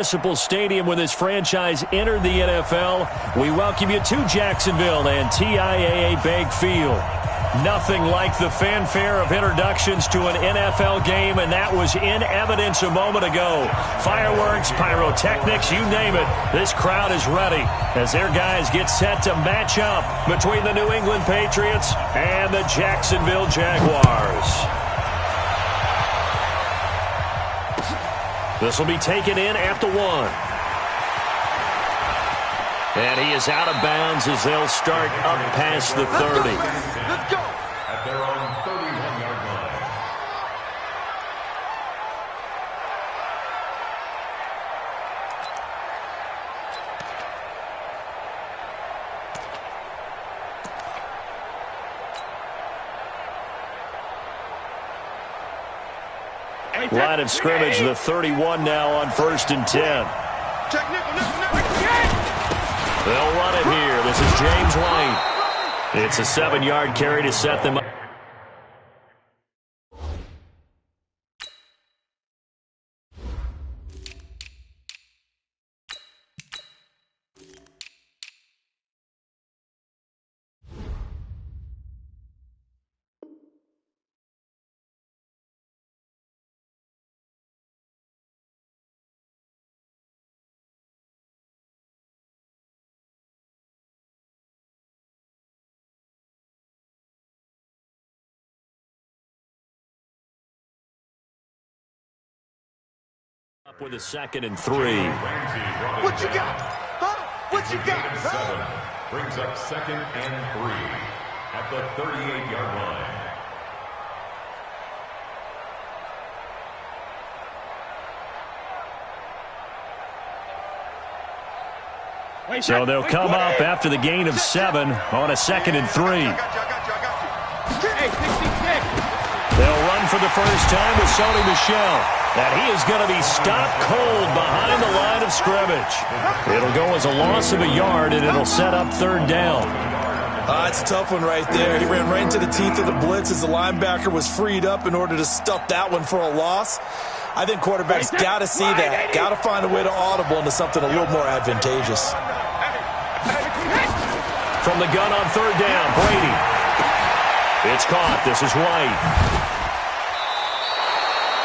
Municipal Stadium when this franchise entered the NFL. We welcome you to Jacksonville and TIAA Bank Field. Nothing like the fanfare of introductions to an NFL game, and that was in evidence a moment ago. Fireworks, pyrotechnics, you name it. This crowd is ready as their guys get set to match up between the New England Patriots and the Jacksonville Jaguars. This will be taken in at the 1. And he is out of bounds as they'll start up past the 30. Let's go. At their own 31-yard line. Line of scrimmage, the 31 now on 1st and 10. They'll run it here. This is James White. It's a 7-yard carry to set them up. With a 2nd and 3. What you got? Huh? What you got? 7 brings up 2nd and 3 at the 38-yard line. So they'll come up after the gain of 7 on a 2nd and 3. They'll run for the first time with Sony Michel. And he is going to be stopped cold behind the line of scrimmage. It'll go as a loss of a yard, and it'll set up 3rd down. It's a tough one right there. He ran right into the teeth of the blitz as the linebacker was freed up in order to stuff that one for a loss. I think quarterbacks got to see that. Got to find a way to audible into something a little more advantageous. From the gun on 3rd down, Brady. It's caught. This is White.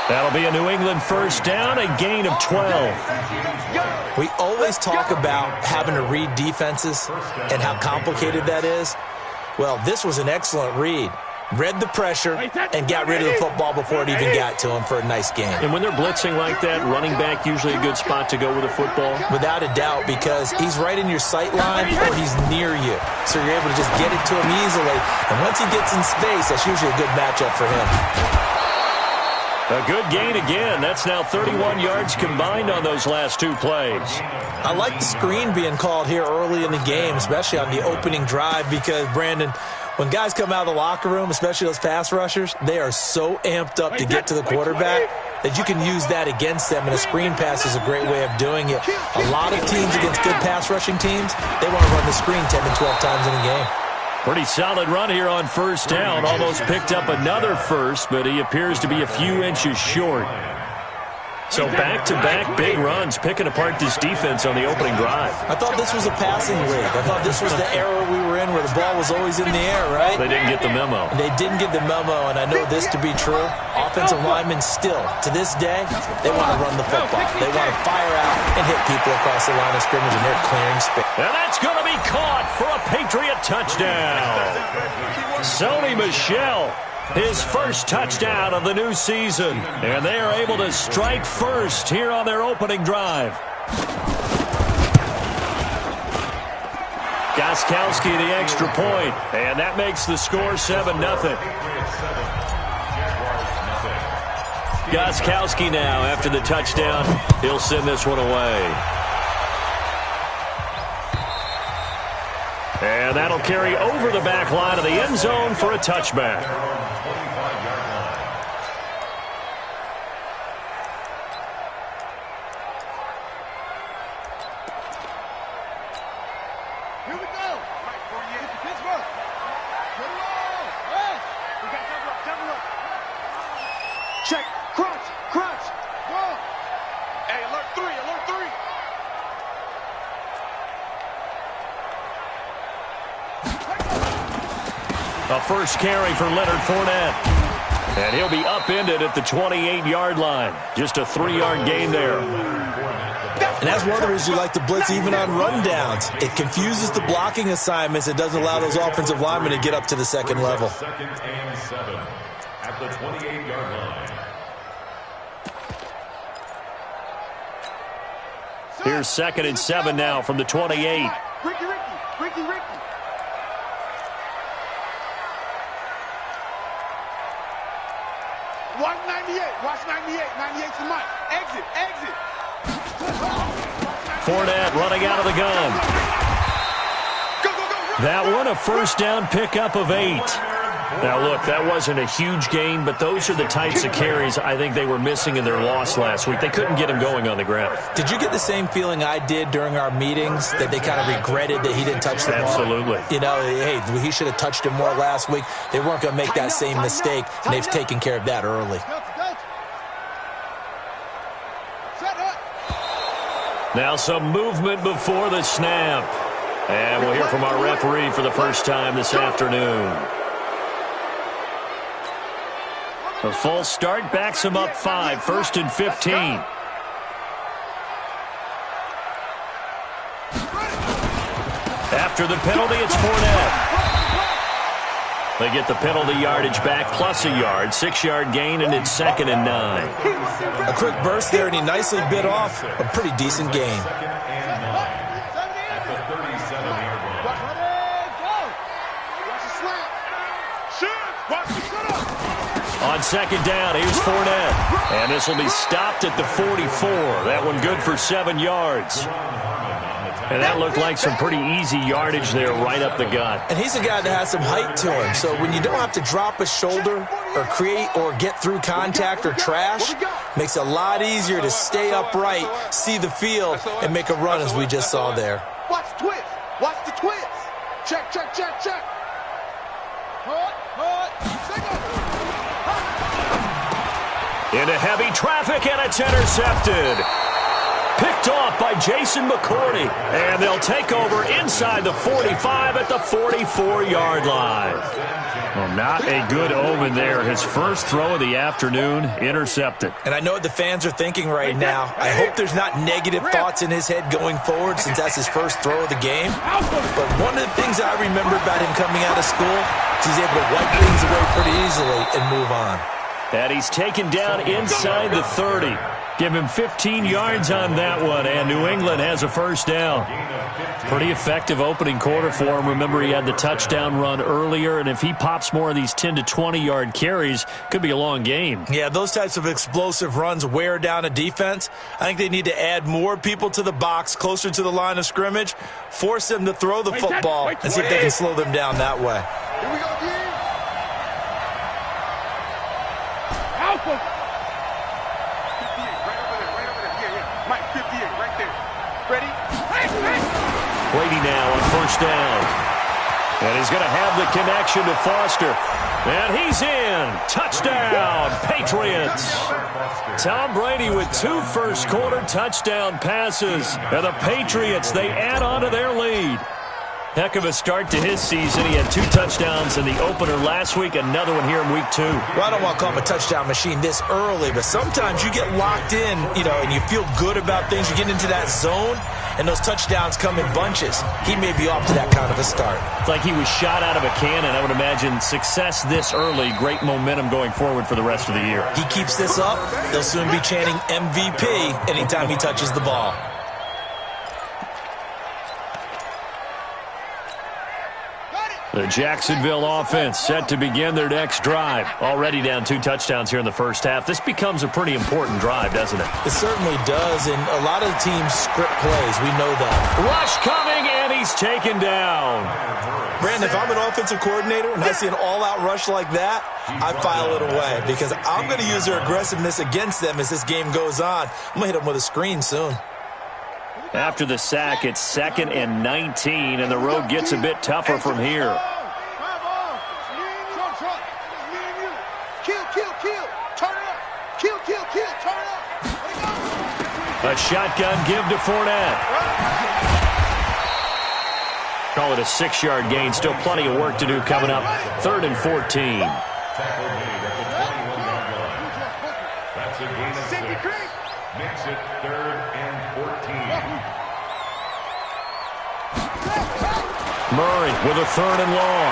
That'll be a New England first down, a gain of 12. We always talk about having to read defenses and how complicated that is. Well, this was an excellent read. Read the pressure and got rid of the football before it even got to him for a nice game. And when they're blitzing like that, running back usually a good spot to go with a football? Without a doubt, because he's right in your sight line or he's near you. So you're able to just get it to him easily. And once he gets in space, that's usually a good matchup for him. A good gain again. That's now 31 yards combined on those last 2 plays. I like the screen being called here early in the game, especially on the opening drive, because, Brandon, when guys come out of the locker room, especially those pass rushers, they are so amped up to get to the quarterback that you can use that against them, and a screen pass is a great way of doing it. A lot of teams against good pass rushing teams, they want to run the screen 10 to 12 times in a game. Pretty solid run here on 1st down. Almost picked up another first, but he appears to be a few inches short. So back-to-back big runs, picking apart this defense on the opening drive. I thought this was a passing league. I thought this was the era we were in where the ball was always in the air, right? They didn't get the memo. They didn't get the memo, and I know this to be true. Offensive linemen still, to this day, they want to run the football. They want to fire out and hit people across the line of scrimmage, and they're clearing space. And that's going to be caught for a Patriot touchdown. Sony Michel, his first touchdown of the new season. And they are able to strike first here on their opening drive. Gostkowski the extra point, and that makes the score 7-0. Gostkowski now after the touchdown. He'll send this one away. And that'll carry over the back line of the end zone for a touchback. Here we go. Pittsburgh. Get it on. Hey. We got double up. Check. Crunch. Go. Hey, alert 3. A first carry for Leonard Fournette. And he'll be upended at the 28-yard line. Just a 3-yard gain there. And that's one of the reasons you like to blitz even on rundowns. It confuses the blocking assignments. It doesn't allow those offensive linemen to get up to the second level. 2nd and 7 at the 28-yard line. Here's 2nd and 7 now from the 28. Ricky. Watch 98. Watch 98. 98's the mic. Exit. Fournette running out of the gun. Go. That one, a first down pickup of 8. Now, look, that wasn't a huge gain, but those are the types of carries I think they were missing in their loss last week. They couldn't get him going on the ground. Did you get the same feeling I did during our meetings, that they kind of regretted that he didn't touch the ball? Absolutely. You know, hey, he should have touched him more last week. They weren't going to make that same mistake, and they've taken care of that early. Now some movement before the snap. And we'll hear from our referee for the first time this afternoon. A false start backs him up 5, 1st and 15. After the penalty, it's Fournette. They get the penalty yardage back plus a yard, 6-yard gain, and it's 2nd and 9. A quick burst there, and he nicely bit off a pretty decent gain. 2nd and 9 at the 37-yard line. On 2nd down, here's Fournette. And this will be stopped at the 44. That one good for 7 yards. And that looked like some pretty easy yardage there right up the gut. And he's a guy that has some height to him. So when you don't have to drop a shoulder or create or get through contact or trash, makes it a lot easier to stay upright, see the field, and make a run as we just saw there. Watch the twist. Watch the twist. Check. Into heavy traffic, and it's intercepted. Picked off by Jason McCourty. And they'll take over inside the 45 at the 44-yard line. Well, not a good omen there. His first throw of the afternoon, intercepted. And I know what the fans are thinking right now. I hope there's not negative thoughts in his head going forward since that's his first throw of the game. But one of the things I remember about him coming out of school is he's able to wipe things away pretty easily and move on. And he's taken down inside the 30. Give him 15 yards on that one, and New England has a first down. Pretty effective opening quarter for him. Remember, he had the touchdown run earlier, and if he pops more of these 10 to 20-yard carries, could be a long game. Yeah, those types of explosive runs wear down a defense. I think they need to add more people to the box, closer to the line of scrimmage, force them to throw the football, and see if they can slow them down that way. Here we go, D. Alpha. 58, right over there. Yeah. Mike, 58, right there. Ready? Brady now on first down. And he's going to have the connection to Foster. And he's in. Touchdown, Patriots. Tom Brady with 2 first-quarter touchdown passes. And the Patriots, they add on to their lead. Heck of a start to his season. He had 2 touchdowns in the opener last week, another one here in week 2. Well, I don't want to call him a touchdown machine this early, but sometimes you get locked in, and you feel good about things. You get into that zone, and those touchdowns come in bunches. He may be off to that kind of a start. It's like he was shot out of a cannon. I would imagine success this early, great momentum going forward for the rest of the year. He keeps this up, they'll soon be chanting MVP anytime he touches the ball. The Jacksonville offense set to begin their next drive. Already down 2 touchdowns here in the first half. This becomes a pretty important drive, doesn't it? It certainly does, and a lot of teams script plays. We know that. Rush coming, and he's taken down. Brandon, if I'm an offensive coordinator and I see an all-out rush like that, I file it away because I'm going to use their aggressiveness against them as this game goes on. I'm going to hit them with a screen soon. After the sack, it's 2nd and 19, and the road gets a bit tougher from here. A shotgun give to Fournette. Call it a 6-yard gain. Still plenty of work to do coming up. 3rd and 14. Tackle made at the 21-yard line. That's a gain of 6. Makes it 3rd and 14. Murray with a 3rd and long.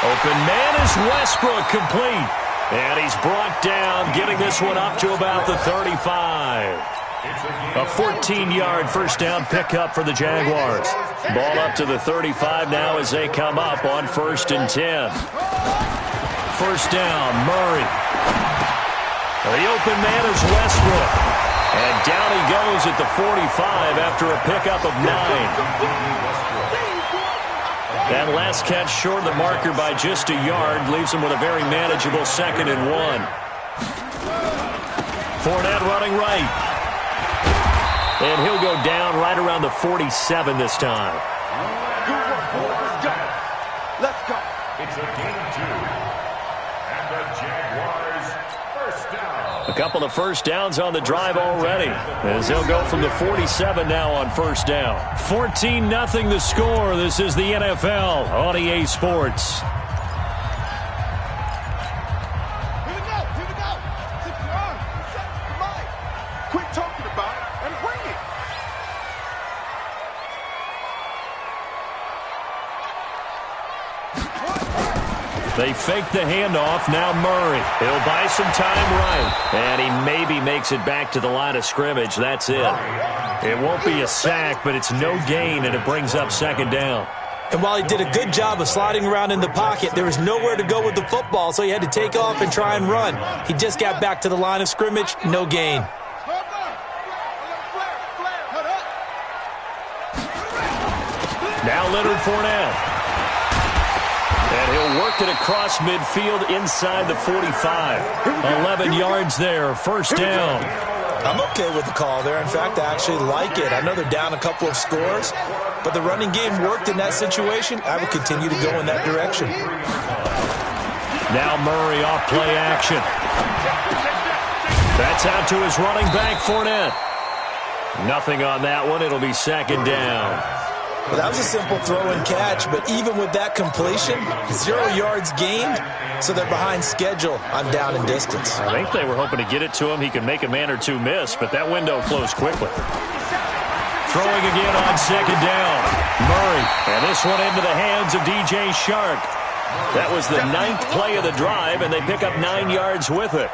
Open man is Westbrook, complete. And he's brought down, getting this one up to about the 35. A 14-yard first down pickup for the Jaguars. Ball up to the 35 now as they come up on 1st and 10. First down, Murray. The open man is Westbrook. And down he goes at the 45 after a pickup of 9. That last catch short of the marker by just a yard leaves him with a very manageable 2nd and 1. Fournette running right. And he'll go down right around the 47 this time. Good work, boys. Let's go. Let's go. It's a gain of 2. And the Jaguars first down. A couple of first downs on the drive already, as they'll go from the 47 now on first down. 14-0 the score. This is the NFL on EA Sports. Here we go. Here we go. Sit your arm. Come on. Quit talking about it and bring it. They fake the handoff. Now Murray. He'll buy some time right. And he maybe makes it back to the line of scrimmage. That's it. It won't be a sack, but it's no gain, and it brings up 2nd down. And while he did a good job of sliding around in the pocket, there was nowhere to go with the football, so he had to take off and try and run. He just got back to the line of scrimmage. No gain. Now Leonard Fournette. And he'll work it across midfield inside the 45. 11 yards there, first down. I'm okay with the call there. In fact, I actually like it. I know they're down a couple of scores, but the running game worked in that situation. I will continue to go in that direction. Now Murray off play action. That's out to his running back, Fournette. Nothing on that one. It'll be 2nd down. Well, that was a simple throw and catch, but even with that completion, 0 yards gained, so they're behind schedule on down and distance. I think they were hoping to get it to him. He could make a man or two miss, but that window closed quickly. Throwing again on 2nd down. Murray, and this one into the hands of DJ Shark. That was the 9th play of the drive, and they pick up 9 yards with it.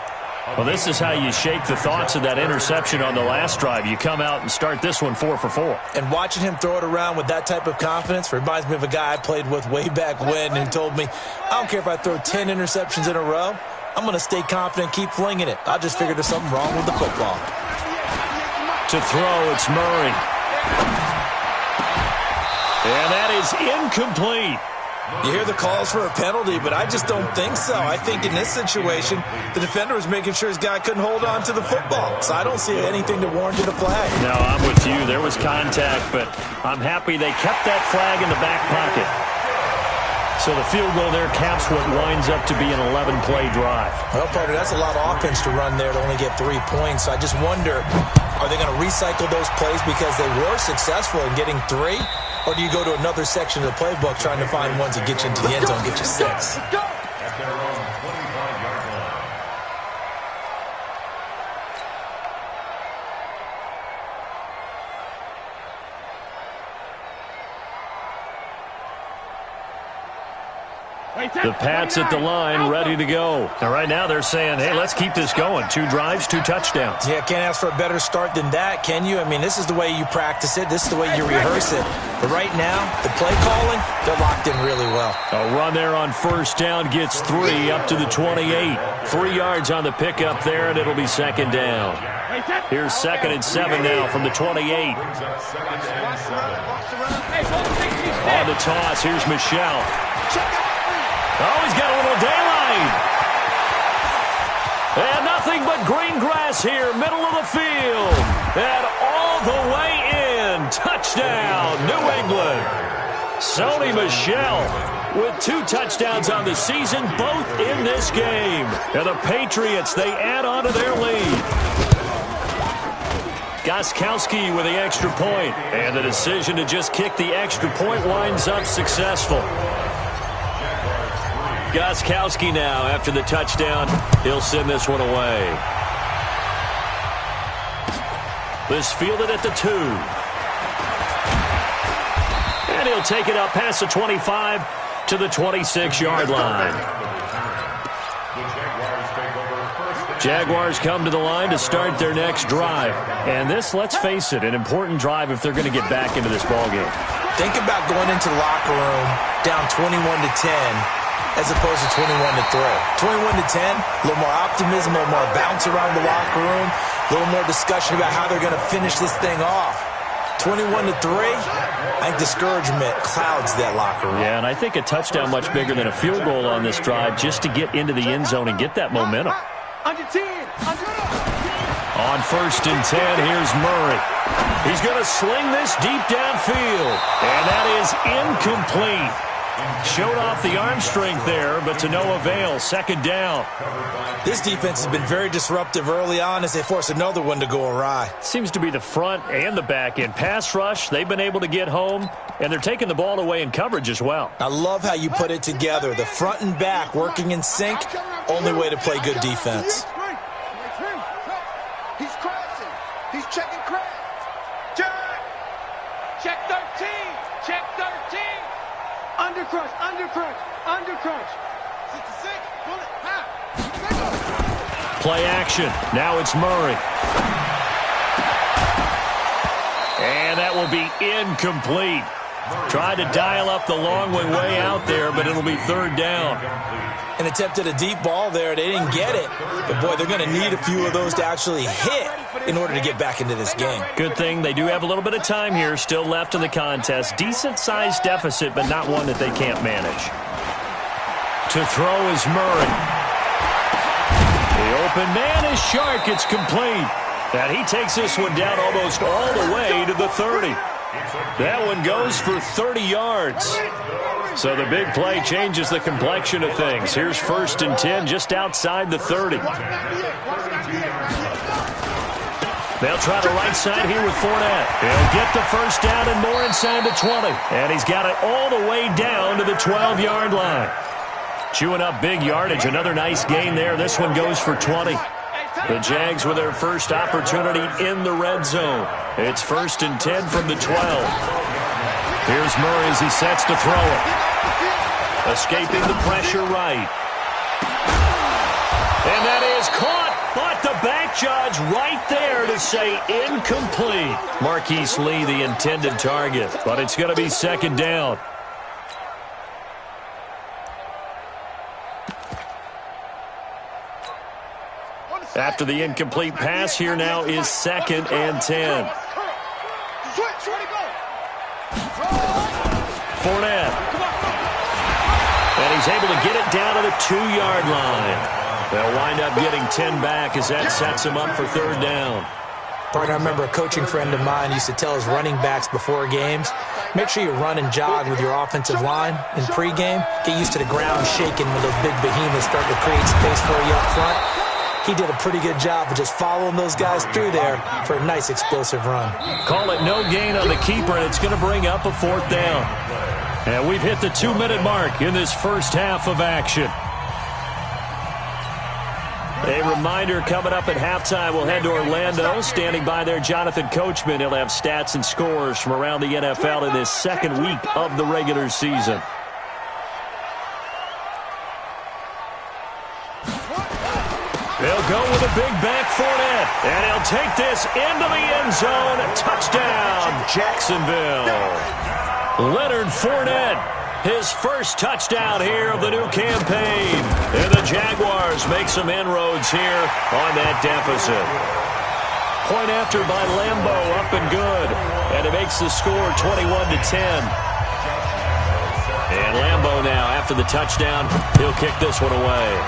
Well, this is how you shake the thoughts of that interception on the last drive. You come out and start this one 4 for 4. And watching him throw it around with that type of confidence reminds me of a guy I played with way back when who told me, I don't care if I throw 10 interceptions in a row. I'm going to stay confident, keep flinging it. I just figured there's something wrong with the football. To throw, it's Murray. And that is incomplete. You hear the calls for a penalty, but I just don't think so. I think in this situation, the defender was making sure his guy couldn't hold on to the football. So I don't see anything to warrant a flag. No, I'm with you. There was contact, but I'm happy they kept that flag in the back pocket. So the field goal there caps what winds up to be an 11-play drive. Well, partner, that's a lot of offense to run there to only get 3 points. So I just wonder, are they going to recycle those plays because they were successful in getting 3? Or do you go to another section of the playbook trying to find ones that get you into the end zone, get you 6? At their own 25-yard line. The Pats at the line, ready to go. And right now they're saying, hey, let's keep this going. 2 drives, 2 touchdowns. Yeah, can't ask for a better start than that, can you? I mean, this is the way you practice it. This is the way you rehearse it. But right now, the play calling, they're locked in really well. A run there on first down gets 3 up to the 28. 3 yards on the pickup there, and it'll be 2nd down. Here's 2nd and 7 now from the 28. On the toss, here's Michelle. Oh, he's got a little daylight. And nothing but green grass here, middle of the field. And all the way in. Touchdown, New England. Sony Michel with 2 touchdowns on the season, both in this game. And the Patriots, they add on to their lead. Gostkowski with the extra point. And the decision to just kick the extra point winds up successful. Gostkowski now, after the touchdown, he'll send this one away. This fielded at the 2. And he'll take it up past the 25 to the 26-yard line. Jaguars come to the line to start their next drive. And this, let's face it, an important drive if they're going to get back into this ballgame. Think about going into the locker room down 21-10 as opposed to 21-3. 21-10, a little more optimism, a little more bounce around the locker room, a little more discussion about how they're going to finish this thing off. 21-3, I think discouragement clouds that locker room. Yeah, and I think a touchdown much bigger than a field goal on this drive just to get into the end zone and get that momentum. Under 10. On 1st and 10, here's Murray. He's going to sling this deep downfield, and that is incomplete. Showed off the arm strength there, but to no avail. 2nd down. This defense has been very disruptive early on as they force another one to go awry. Seems to be the front and the back end. Pass rush, they've been able to get home, and they're taking the ball away in coverage as well. I love how you put it together. The front and back working in sync, only way to play good defense. He's crashing. He's checking crash. Check 13. Check 13. Under crush. 66. Pull it. Half. Play action. Now it's Murray. And that will be incomplete. Tried to dial up the long way out there, but it'll be 3rd down. And attempted a deep ball there. They didn't get it. But, boy, they're going to need a few of those to actually hit in order to get back into this game. Good thing they do have a little bit of time here still left in the contest. Decent-sized deficit, but not one that they can't manage. To throw is Murray. The open man is Shark. It's complete. And he takes this one down almost all the way to the 30. That one goes for 30 yards. So the big play changes the complexion of things. Here's 1st and 10 just outside the 30. They'll try the right side here with Fournette. He'll get the 1st down and more inside the 20. And he's got it all the way down to the 12-yard line. Chewing up big yardage. Another nice gain there. This one goes for 20. The Jags with their first opportunity in the red zone. It's 1st and 10 from the 12. Here's Murray as he sets to throw it. Escaping the pressure right. And that is caught, but the back judge right there to say incomplete. Marquise Lee, the intended target, but it's going to be 2nd down. After the incomplete pass, here now is 2nd and 10. Fournette. And he's able to get it down to the 2-yard line. They'll wind up getting 10 back as that sets him up for 3rd down. Partner, I remember a coaching friend of mine used to tell his running backs before games, make sure you run and jog with your offensive line in pregame. Get used to the ground shaking when those big behemoths start to create space for you up front. He did a pretty good job of just following those guys through there for a nice explosive run. Call it no gain on the keeper, and it's going to bring up a 4th down. And we've hit the 2-minute mark in this first half of action. A reminder coming up at halftime, we'll head to Orlando. Standing by there, Jonathan Coachman. He'll have stats and scores from around the NFL in this 2nd week of the regular season. They'll go with a big back Fournette, and he'll take this into the end zone. Touchdown, Jacksonville. Leonard Fournette, his first touchdown here of the new campaign. And the Jaguars make some inroads here on that deficit. Point after by Lambo, up and good. And it makes the score 21-10. And Lambo now, after the touchdown, he'll kick this one away.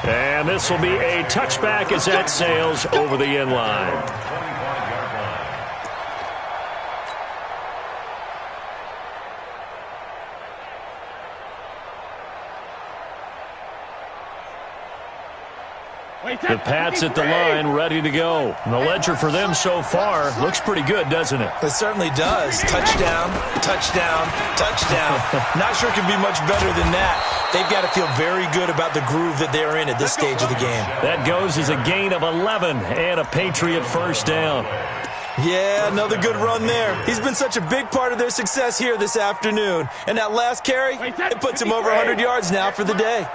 And this will be a touchback as that sails over the end line. The Pats at the line, ready to go. And the ledger for them so far looks pretty good, doesn't it? It certainly does. Touchdown, touchdown, touchdown. Not sure it can be much better than that. They've got to feel very good about the groove that they're in at this stage of the game. That goes as a gain of 11 and a Patriot first down. Yeah, another good run there. He's been such a big part of their success here this afternoon. And that last carry, it puts him over 100 yards now for the day.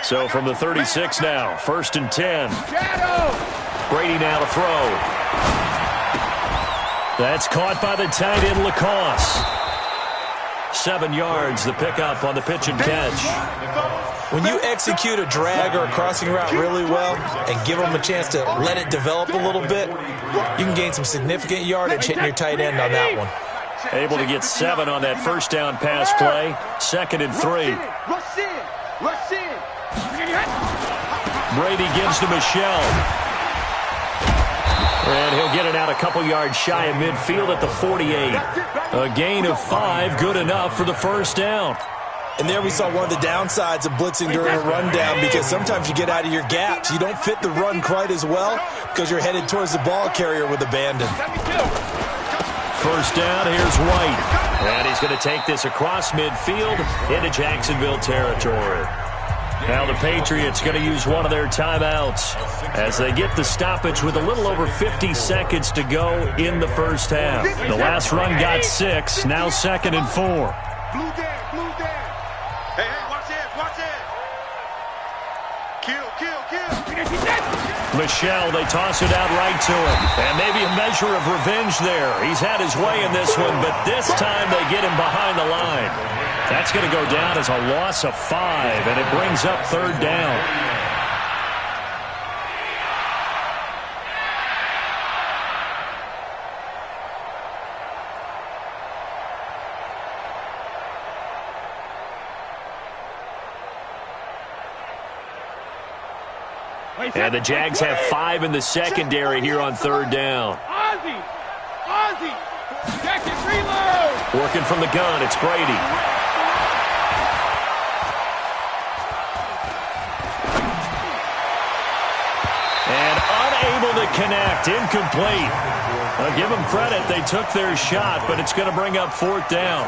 So from the 36 now, 1st and 10. Brady now to throw. That's caught by the tight end, Lacoste. 7 yards, the pickup on the pitch and catch. When you execute a drag or a crossing route really well and give them a chance to let it develop a little bit, you can gain some significant yardage hitting your tight end on that one. Able to get 7 on that first down pass play. 2nd and 3. Rush in. Brady gives to Michelle. And he'll get it out a couple yards shy of midfield at the 48. A gain of 5, good enough for the first down. And there we saw one of the downsides of blitzing during a rundown, because sometimes you get out of your gaps. You don't fit the run quite as well because you're headed towards the ball carrier with abandon. First down, here's White. And he's going to take this across midfield into Jacksonville territory. Now the Patriots going to use one of their timeouts as they get the stoppage with a little over 50 seconds to go in the first half. The last run got 6, now 2nd and 4. Blue down. Hey, watch it. Kill. Michelle, they toss it out right to him. And maybe a measure of revenge there. He's had his way in this one, but this time they get him behind the line. That's going to go down as a loss of 5, and it brings up 3rd down. And the Jags have 5 in the secondary here on 3rd down. Ozzie! Jackson, reload! Working from the gun, it's Brady. And unable to connect, incomplete. I'll give them credit, they took their shot, but it's going to bring up 4th down.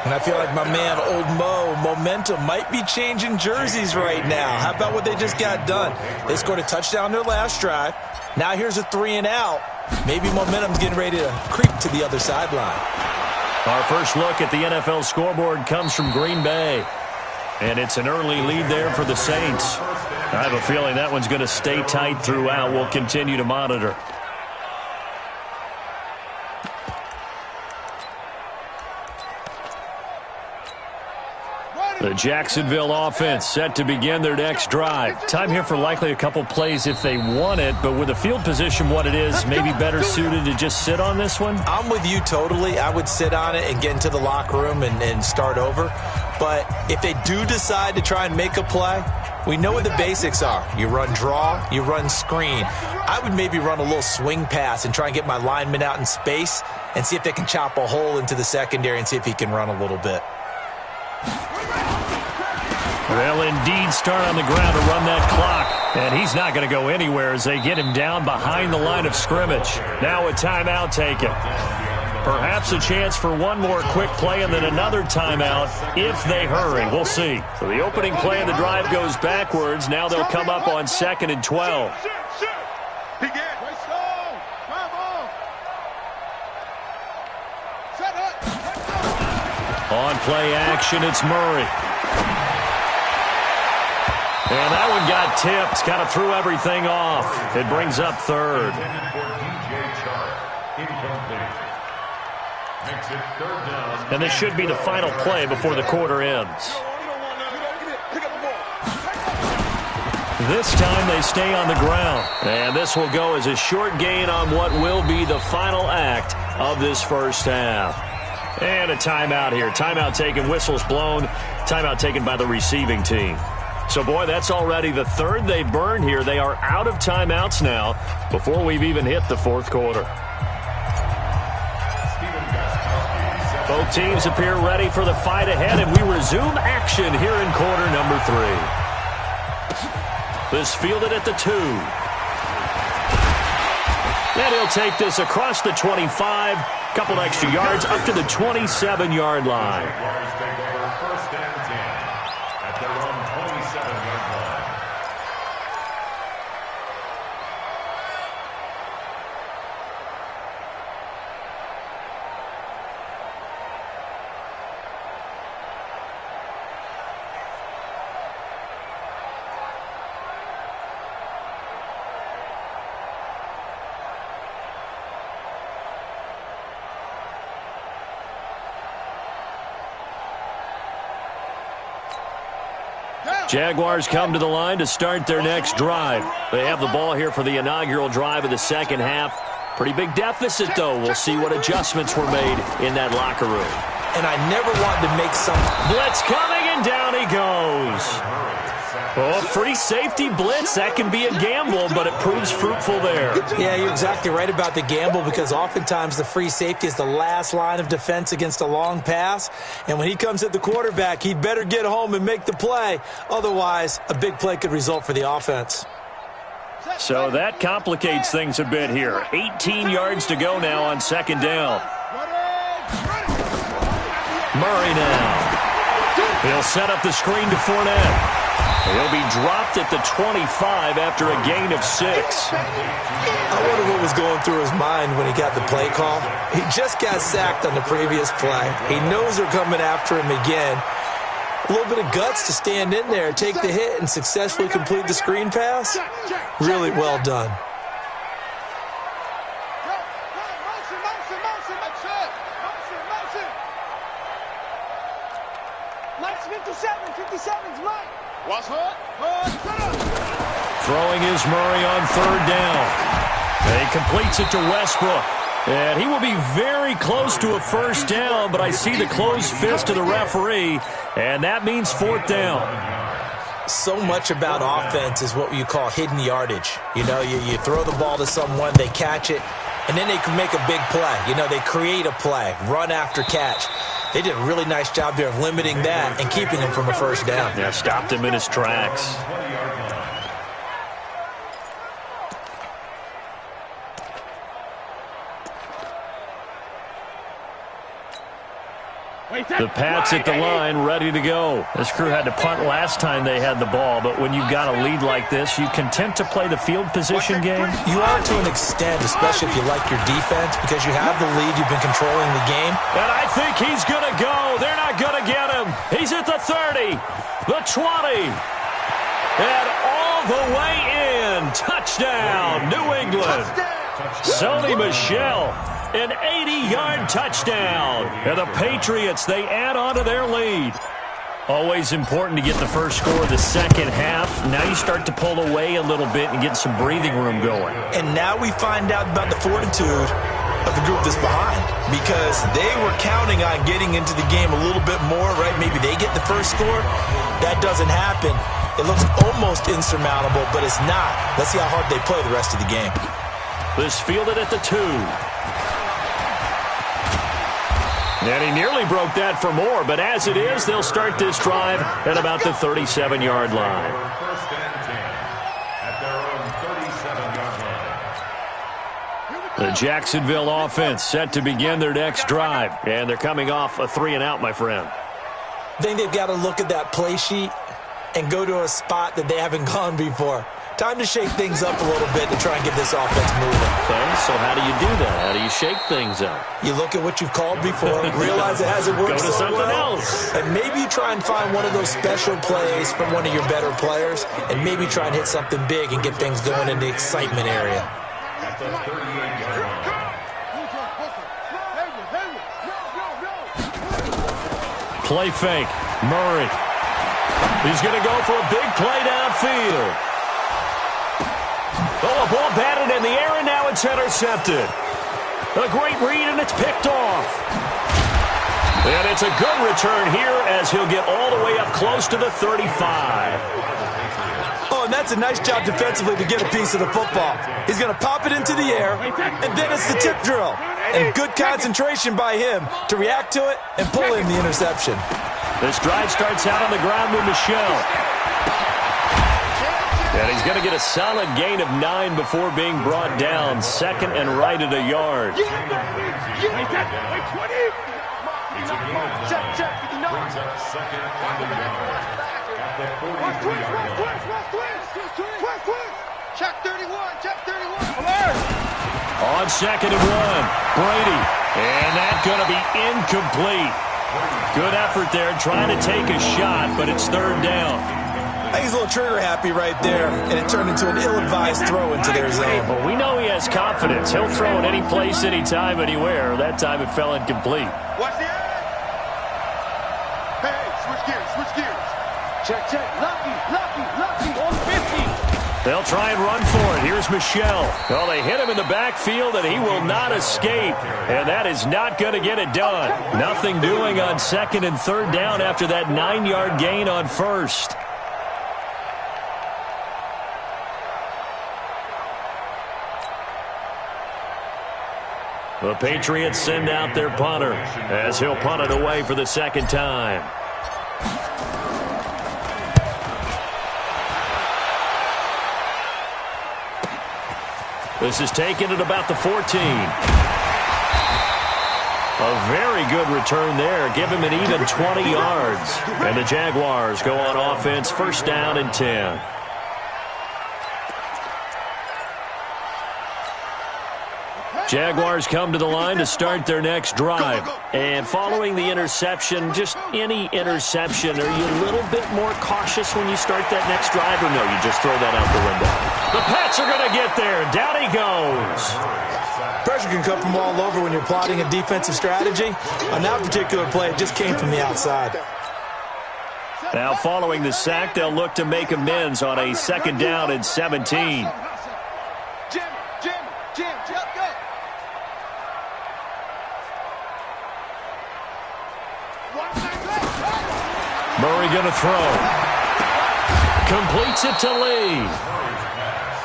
And I feel like my man, Old Mo, momentum might be changing jerseys right now. How about what they just got done? They scored a touchdown their last drive. Now here's a 3 and out. Maybe momentum's getting ready to creep to the other sideline. Our first look at the NFL scoreboard comes from Green Bay. And it's an early lead there for the Saints. I have a feeling that one's going to stay tight throughout. We'll continue to monitor. The Jacksonville offense set to begin their next drive. Time here for likely a couple plays if they want it, but with the field position what it is, maybe better suited to just sit on this one? I'm with you totally. I would sit on it and get into the locker room and start over. But if they do decide to try and make a play, we know what the basics are. You run draw, you run screen. I would maybe run a little swing pass and try and get my lineman out in space and see if they can chop a hole into the secondary and see if he can run a little bit. They'll indeed start on the ground to run that clock. And he's not going to go anywhere as they get him down behind the line of scrimmage. Now a timeout taken. Perhaps a chance for one more quick play and then another timeout if they hurry. We'll see. So the opening play of the drive goes backwards. Now they'll come up on 2nd and 12. On play action, it's Murray. And that one got tipped, kind of threw everything off. It brings up 3rd. And this should be the final play before the quarter ends. This time they stay on the ground. And this will go as a short gain on what will be the final act of this first half. And a timeout here. Timeout taken, whistles blown. Timeout taken by the receiving team. So, boy, that's already the 3rd they've burned here. They are out of timeouts now before we've even hit the 4th quarter. Both teams appear ready for the fight ahead, and we resume action here in quarter number 3. This fielded at the 2. And he'll take this across the 25. Couple extra yards up to the 27-yard line. First and 10 at their own 27-yard line. Jaguars come to the line to start their next drive. They have the ball here for the inaugural drive of the second half. Pretty big deficit, though. We'll see what adjustments were made in that locker room. And I never wanted to make some... Blitz coming, and down he goes. Oh, free safety blitz. That can be a gamble, but it proves fruitful there. Yeah, you're exactly right about the gamble, because oftentimes the free safety is the last line of defense against a long pass. And when he comes at the quarterback, he'd better get home and make the play. Otherwise, a big play could result for the offense. So that complicates things a bit here. 18 yards to go now on second down. Murray now. He'll set up the screen to Fournette. He'll be dropped at the 25 after a gain of 6. I wonder what was going through his mind when he got the play call. He just got sacked on the previous play. He knows they're coming after him again. A little bit of guts to stand in there, take the hit, and successfully complete the screen pass. Really well done. Throwing is Murray on third down. And he completes it to Westbrook. And he will be very close to a first down, but I see the closed fist of the referee, and that means fourth down. So much about offense is what you call hidden yardage. You know, you throw the ball to someone, they catch it, and then they can make a big play. You know, they create a play, run after catch. They did a really nice job there of limiting that and keeping him from a first down. Yeah, stopped him in his tracks. The Pats at the line, ready to go. This crew had to punt last time they had the ball, but when you've got a lead like this, you content to play the field position game? You are to an extent, especially if you like your defense, because you have the lead, you've been controlling the game. And I think he's going to go. They're not going to get him. He's at the 30, the 20, and all the way in. Touchdown, New England. Sony Michel. An 80-yard touchdown. And the Patriots, they add on to their lead. Always important to get the first score of the second half. Now you start to pull away a little bit and get some breathing room going. And now we find out about the fortitude of the group that's behind, because they were counting on getting into the game a little bit more, right? Maybe they get the first score. That doesn't happen. It looks almost insurmountable, but it's not. Let's see how hard they play the rest of the game. This fielded at the 2. And he nearly broke that for more, but as it is, they'll start this drive at about the 37-yard line. First and 10 at their own 37-yard line. The Jacksonville offense set to begin their next drive, and they're coming off a 3-and-out, my friend. I think they've got to look at that play sheet and go to a spot that they haven't gone before. Time to shake things up a little bit to try and get this offense moving. Okay, so how do you do that? How do you shake things up? You look at what you've called before, realize it hasn't worked Go to so something well, else. and maybe you try and find one of those special plays from one of your better players, and maybe try and hit something big and get things going in the excitement area. At the 38-yard line. Play fake. Murray. He's going to go for a big play downfield. Oh, a ball batted in the air, and now it's intercepted. A great read, and it's picked off. And it's a good return here as he'll get all the way up close to the 35. Oh, and that's a nice job defensively to get a piece of the football. He's going to pop it into the air, and then it's the tip drill. And good concentration by him to react to it and pull in the interception. This drive starts out on the ground with Michel. And he's going to get a solid gain of 9 before being brought down. Second and right at a yard. Check, check, 59. Brings up second and a yard. At the 43-yard line. Check 31, check 31. On second and 1, Brady. And that's going to be incomplete. Good effort there trying to take a shot, but it's third down. I think he's a little trigger happy right there, and it turned into an ill-advised throw into their zone. Well, we know he has confidence. He'll throw it any place, anytime, anywhere. That time it fell incomplete. Watch the edge. Hey, switch gears. Check, check. Lucky on 50. They'll try and run for it. Here's Michelle. Well, they hit him in the backfield, and he will not escape. And that is not going to get it done. Nothing doing on second and third down after that 9-yard gain on first. The Patriots send out their punter as he'll punt it away for the second time. This is taken at about the 14. A very good return there. Give him an even 20 yards. And the Jaguars go on offense, first down and 10. Jaguars come to the line to start their next drive. And following the interception, just any interception, are you a little bit more cautious when you start that next drive, or no, you just throw that out the window? The Pats are going to get there. Down he goes. Pressure can come from all over when you're plotting a defensive strategy. On that particular play, it just came from the outside. Now following the sack, they'll look to make amends on a second down and 17. Jim, go. Murray going to throw. Completes it to Lee.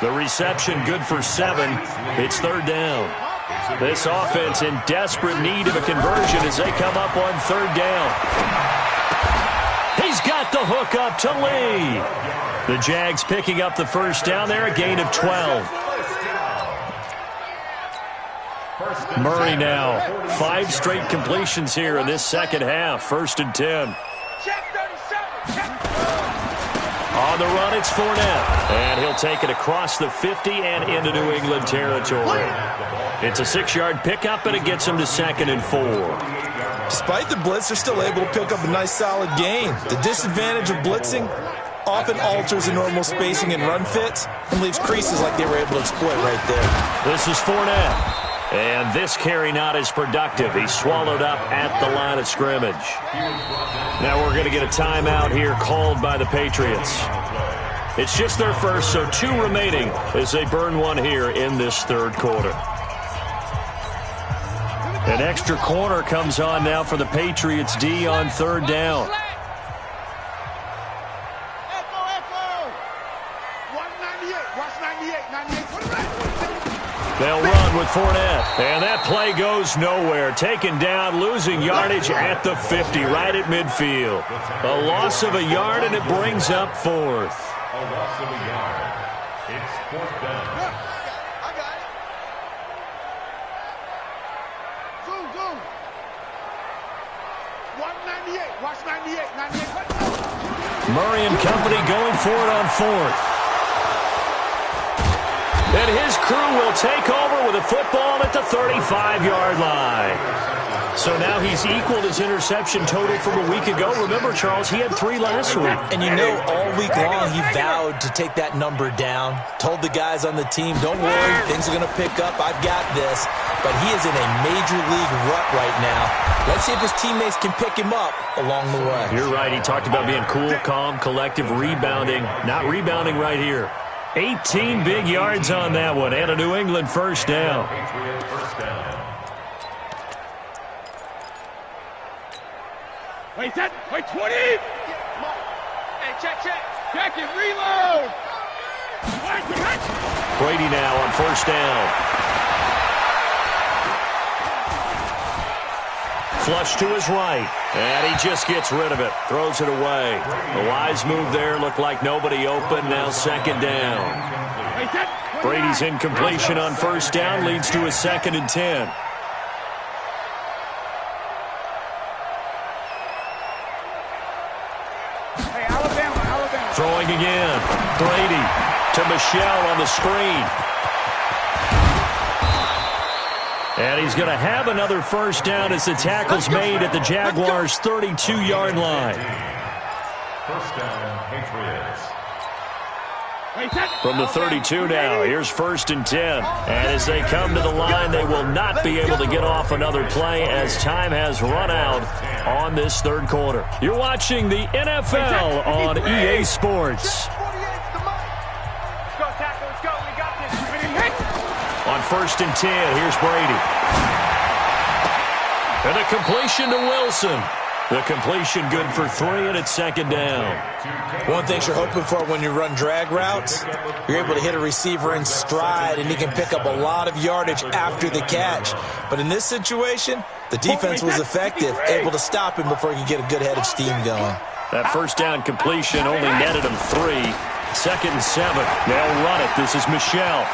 The reception good for 7. It's third down. This offense in desperate need of a conversion as they come up on third down. He's got the hook up to Lee. The Jags picking up the first down there, a gain of 12. Murray now, 5 straight completions here in this second half. First and 10. On the run, it's Fournette. And he'll take it across the 50 and into New England territory. It's a 6-yard pickup, and it gets him to second and 4. Despite the blitz, they're still able to pick up a nice, solid gain. The disadvantage of blitzing often alters the normal spacing and run fits and leaves creases like they were able to exploit right there. This is Fournette. And this carry not as productive. He's swallowed up at the line of scrimmage. Now we're going to get a timeout here called by the Patriots. It's just their first, so 2 remaining as they burn one here in this third quarter. An extra corner comes on now for the Patriots D on third down. They'll run with Fournette. And that play goes nowhere. Taken down, losing yardage at the 50, right at midfield. A loss of a yard, and it brings up fourth. A loss of a yard. It's fourth down. I got it. Zoom. 198. Watch 98. Murray and company going for it on fourth. And his crew will take over with a football at the 35-yard line. So now he's equaled his interception total from a week ago. Remember, Charles, he had 3 last week. And you know, all week long, he vowed to take that number down. Told the guys on the team, don't worry, things are going to pick up. I've got this. But he is in a major league rut right now. Let's see if his teammates can pick him up along the way. You're right. He talked about being cool, calm, collective, rebounding. Not rebounding right here. 18 big yards on that one, and a New England first down. Wait, 20. Hey, check. Check it, reload. Brady now on first down. flush to his right. And he just gets rid of it. Throws it away. The wise move there. Looked like nobody open. Now second down. Brady's incompletion on first down leads to a 2nd and 10. Hey, Alabama. Throwing again. Brady to Michelle on the screen. And he's going to have another first down as the tackle's made at the Jaguars' 32-yard line. First down, Patriots. From the 32 now, here's 1st and 10. And as they come to the line, they will not be able to get off another play as time has run out on this third quarter. You're watching the NFL on EA Sports. On 1st and 10, here's Brady. And a completion to Wilson. The completion good for 3, and it's 2nd down. One thing you're hoping for when you run drag routes, you're able to hit a receiver in stride, and he can pick up a lot of yardage after the catch. But in this situation, the defense was effective, able to stop him before he could get a good head of steam going. That first down completion only netted him 3. 2nd and 7. They'll run it. This is Michelle.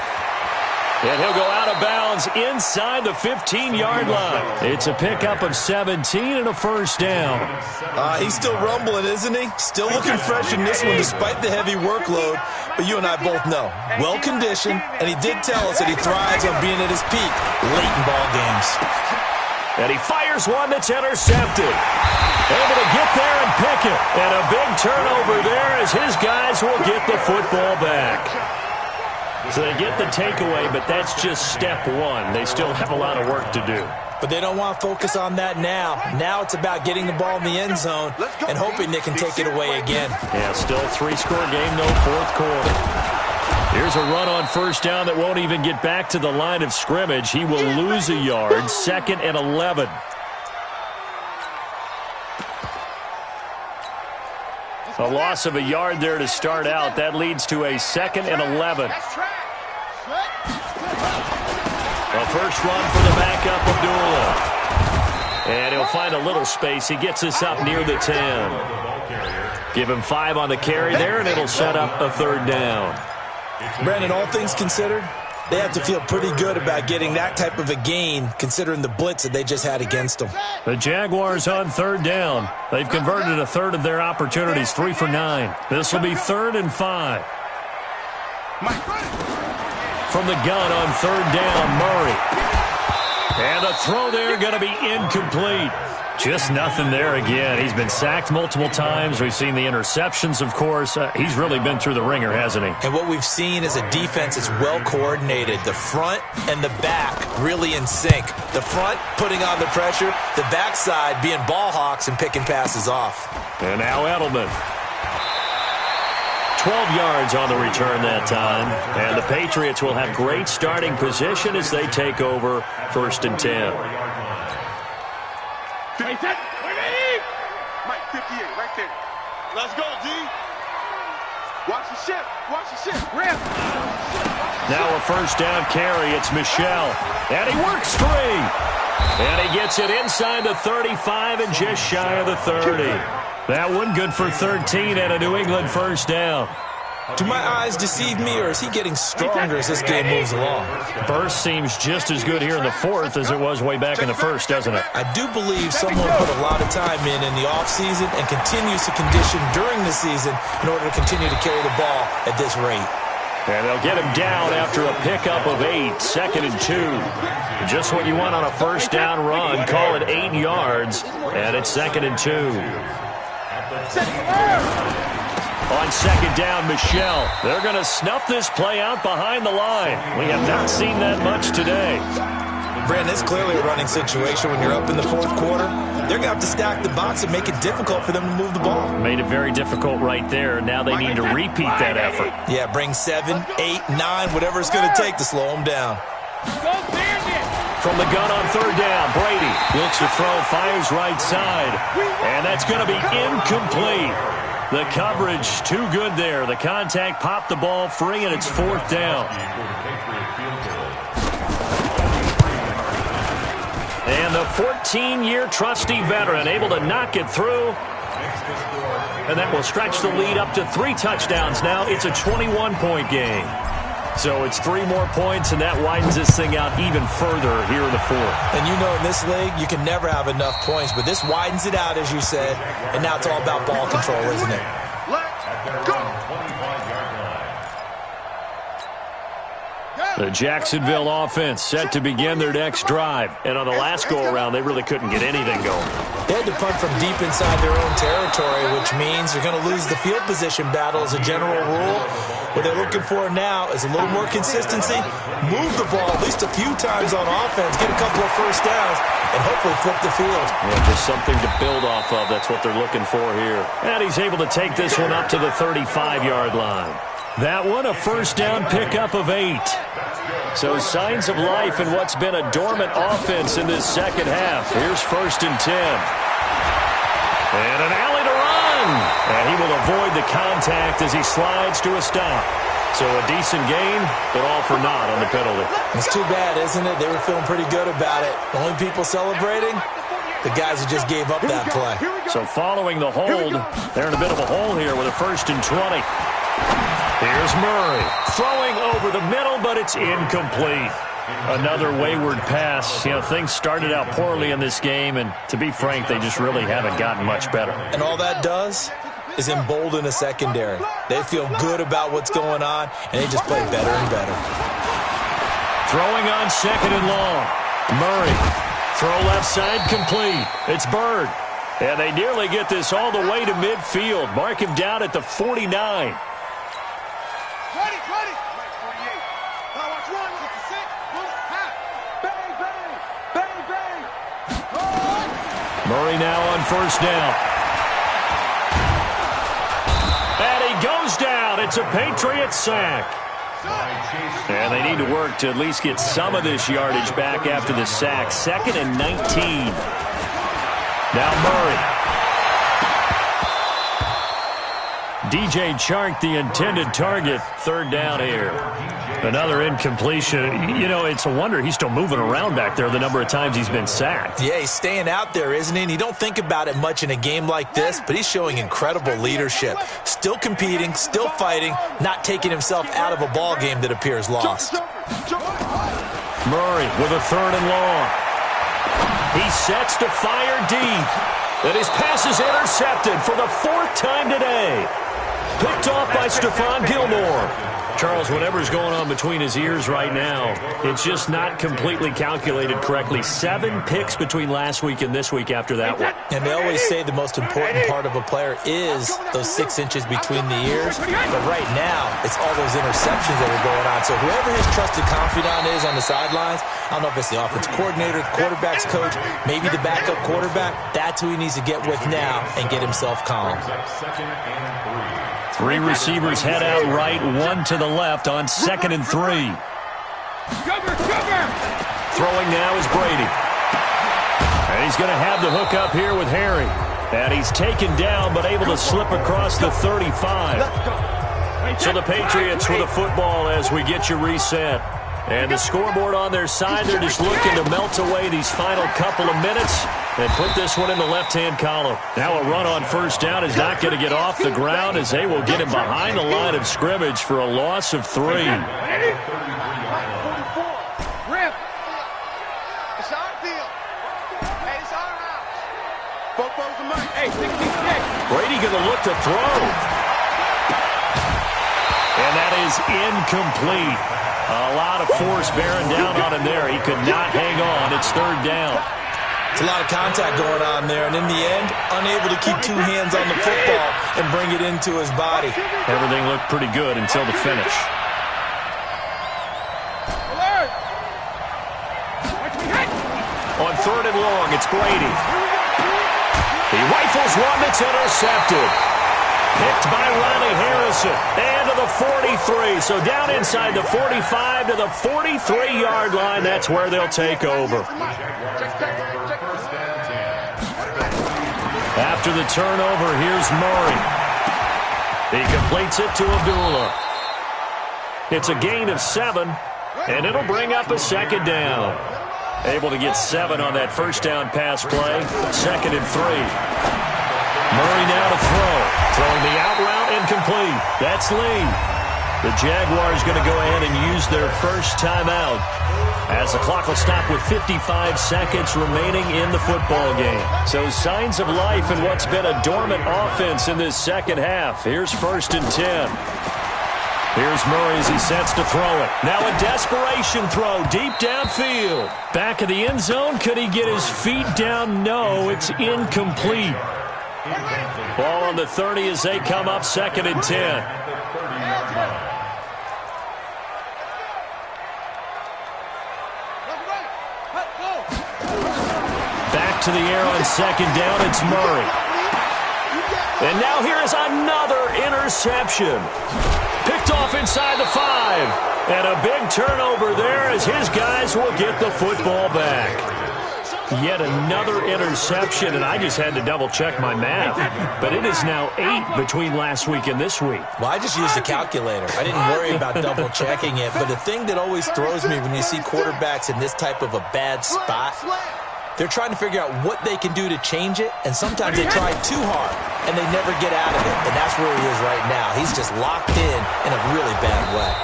And he'll go out of bounds inside the 15-yard line. It's a pickup of 17 and a first down. He's still rumbling, isn't he? Still looking fresh in this one despite the heavy workload. But you and I both know, well-conditioned, and he did tell us that he thrives on being at his peak late in ball games. And he fires one that's intercepted. Able to get there and pick it. And a big turnover there as his guys will get the football back. So they get the takeaway, but that's just step one. They still have a lot of work to do. But they don't want to focus on that now. Now it's about getting the ball in the end zone and hoping they can take it away again. Yeah, still a 3-score game, though, 4th quarter. Here's a run on first down that won't even get back to the line of scrimmage. He will lose a yard, 2nd and 11. A loss of a yard there to start out. That leads to a 2nd and 11. A first run for the backup, Abdullah. And he'll find a little space. He gets us up near the 10. Give him 5 on the carry there, and it'll set up a 3rd down. Brandon, all things considered, they have to feel pretty good about getting that type of a gain, considering the blitz that they just had against them. The Jaguars on 3rd down. They've converted a third of their opportunities, 3 for 9. This will be 3rd and 5. From the gun on 3rd down, Murray. And the throw there going to be incomplete. Just nothing there again. He's been sacked multiple times. We've seen the interceptions, of course. He's really been through the ringer, hasn't he? And what we've seen is a defense that's well coordinated. The front and the back really in sync. The front putting on the pressure. The backside being ball hawks and picking passes off. And now Edelman. 12 yards on the return that time. And the Patriots will have great starting position as they take over 1st and 10. Mike, 58, right there. Let's go, D. Watch the ship. Watch the ship. Rip. Now a first down carry. It's Michelle. And he works 3. And he gets it inside the 35 and just shy of the 30. That one good for 13 and a New England first down. Do my eyes deceive me, or is he getting stronger as this game moves along? Burst seems just as good here in the 4th as it was way back in the 1st, doesn't it? I do believe someone put a lot of time in the offseason and continues to condition during the season in order to continue to carry the ball at this rate. And they'll get him down after a pickup of 8, 2nd and 2. Just what you want on a first down run. Call it 8 yards, and it's 2nd and 2. On 2nd down, Michelle. They're going to snuff this play out behind the line. We have not seen that much today. Brandon, it's clearly a running situation when you're up in the 4th quarter. They're going to have to stack the box and make it difficult for them to move the ball. Made it very difficult right there. Now they need to repeat that effort. Yeah, bring 7, 8, 9, whatever it's going to take to slow them down. From the gun on 3rd down, Brady looks to throw, fires right side. And that's going to be incomplete. The coverage too good there. The contact popped the ball free, and it's 4th down. And the 14-year trusty veteran able to knock it through. And that will stretch the lead up to 3 touchdowns now. It's a 21-point game. So it's 3 more points, and that widens this thing out even further here in the 4th. And you know in this league, you can never have enough points, but this widens it out, as you said, and now it's all about ball control, isn't it? Let's go. The Jacksonville offense set to begin their next drive. And on the last go-around, they really couldn't get anything going. They had to punt from deep inside their own territory, which means they're going to lose the field position battle as a general rule. What they're looking for now is a little more consistency, move the ball at least a few times on offense, get a couple of first downs, and hopefully flip the field. Yeah, just something to build off of. That's what they're looking for here. And he's able to take this one up to the 35-yard line. That one, a first down pickup of 8. So signs of life in what's been a dormant offense in this second half. Here's 1st and 10. And an alley to run. And he will avoid the contact as he slides to a stop. So a decent gain, but all for naught on the penalty. It's too bad, isn't it? They were feeling pretty good about it. The only people celebrating, the guys who just gave up that play. So following the hold, they're in a bit of a hole here with a 1st and 20. Here's Murray throwing over the middle, but it's incomplete. Another wayward pass. You know, things started out poorly in this game, and to be frank, they just really haven't gotten much better. And all that does is embolden a secondary. They feel good about what's going on, and they just play better and better. Throwing on 2nd and long. Murray, throw left side complete. It's Bird. And they nearly get this all the way to midfield. Mark him down at the 49. Murray now on 1st down. And he goes down. It's a Patriots sack. And they need to work to at least get some of this yardage back after the sack. 2nd and 19. Now Murray. DJ Chark, the intended target. 3rd down here. Another incompletion. You know, it's a wonder he's still moving around back there the number of times he's been sacked. Yeah, he's staying out there, isn't he? And you don't think about it much in a game like this, but he's showing incredible leadership. Still competing, still fighting, not taking himself out of a ball game that appears lost. Murray with a 3rd and long. He sets to fire deep. And his pass is intercepted for the 4th time today. Picked off by Stephon Gilmore. Charles, whatever's going on between his ears right now, it's just not completely calculated correctly. 7 picks between last week and this week after that one. And they always say the most important part of a player is those 6 inches between the ears. But right now, it's all those interceptions that are going on. So whoever his trusted confidant is on the sidelines, I don't know if it's the offensive coordinator, the quarterback's coach, maybe the backup quarterback, that's who he needs to get with now and get himself calm. 3 receivers head out right, 1 to the left on 2nd and 3. Throwing now is Brady. And he's going to have the hook up here with Harry. And he's taken down but able to slip across the 35. So the Patriots with the football as we get you reset. And the scoreboard on their side, they're just looking to melt away these final couple of minutes and put this one in the left-hand column. Now a run on 1st down is not going to get off the ground as they will get him behind the line of scrimmage for a loss of 3. Rip. It's our deal. Hey, it's our house. Football's the money. Hey, 66. Brady going to look to throw. And that is incomplete. A lot of force bearing down on him there. He could not hang on. It's 3rd down. It's a lot of contact going on there, and in the end, unable to keep 2 hands on the football and bring it into his body. Everything looked pretty good until the finish. On 3rd and long, it's Brady. He rifles one that's intercepted. Picked by Riley Harrison. And to the 43. So down inside the 45 to the 43-yard line. That's where they'll take over. After the turnover, here's Murray. He completes it to Abdullah. It's a gain of 7, and it'll bring up a 2nd down. Able to get 7 on that first down pass play. 2nd and 3. Murray now to throw. Throwing the out route incomplete. That's Lee. The Jaguars going to go ahead and use their first timeout as the clock will stop with 55 seconds remaining in the football game. So signs of life in what's been a dormant offense in this second half. Here's 1st and 10. Here's Murray as he sets to throw it. Now a desperation throw deep downfield. Back of the end zone. Could he get his feet down? No, it's incomplete. Ball on the 30 as they come up 2nd and 10. Back to the air on 2nd down. It's Murray. And now here is another interception. Picked off inside the 5. And a big turnover there as his guys will get the football back. Yet another interception, and I just had to double-check my math. But it is now 8 between last week and this week. Well, I just used a calculator. I didn't worry about double-checking it. But the thing that always throws me when you see quarterbacks in this type of a bad spot, they're trying to figure out what they can do to change it, and sometimes they try too hard, and they never get out of it. And that's where he is right now. He's just locked in a really bad way.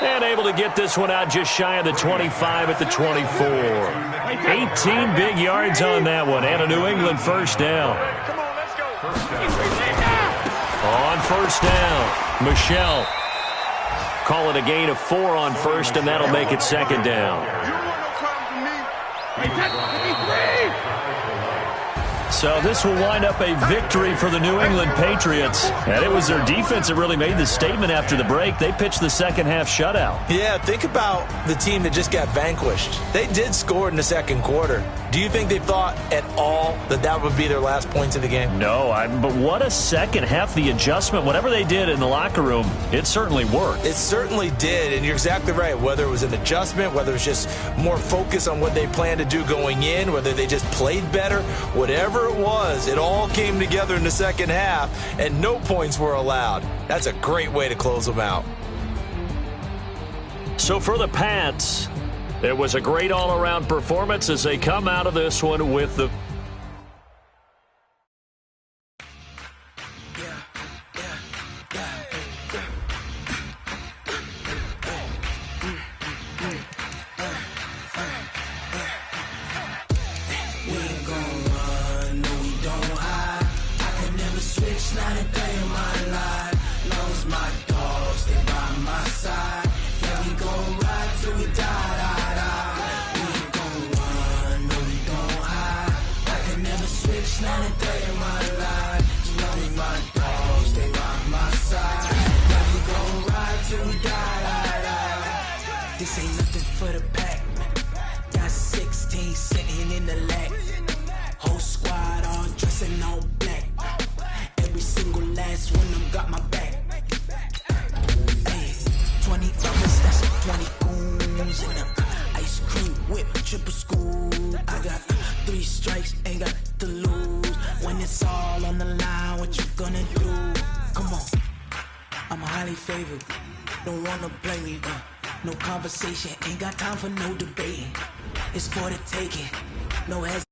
And able to get this one out just shy of the 25 at the 24. 18 big yards on that one, and a New England first down. Come on, let's go. On first down, Michelle. Call it a gain of 4 on first, and that'll make it 2nd down. You don't want no problem with me. So this will wind up a victory for the New England Patriots. And it was their defense that really made the statement after the break. They pitched the second half shutout. Yeah, think about the team that just got vanquished. They did score in the second quarter. Do you think they thought at all that that would be their last points of the game? No, but what a second half. The adjustment, whatever they did in the locker room, it certainly worked. It certainly did, and you're exactly right. Whether it was an adjustment, whether it was just more focus on what they planned to do going in, whether they just played better, whatever it was, it all came together in the second half, and no points were allowed. That's a great way to close them out. So for the Pats, it was a great all-around performance as they come out of this one with the... This ain't nothing for the pack. Got 16 sitting in the lap. Whole squad all dressing all black. Every single last one of them got my back. Hey, 20 others, that's 20 goons in them. Ice cream whip, triple scoop. I got 3 strikes, ain't got to lose. When it's all on the line, what you gonna do? Come on, I'm highly favored. Don't wanna blame me, no conversation, ain't got time for no debating. It's for the taking, no hesitation.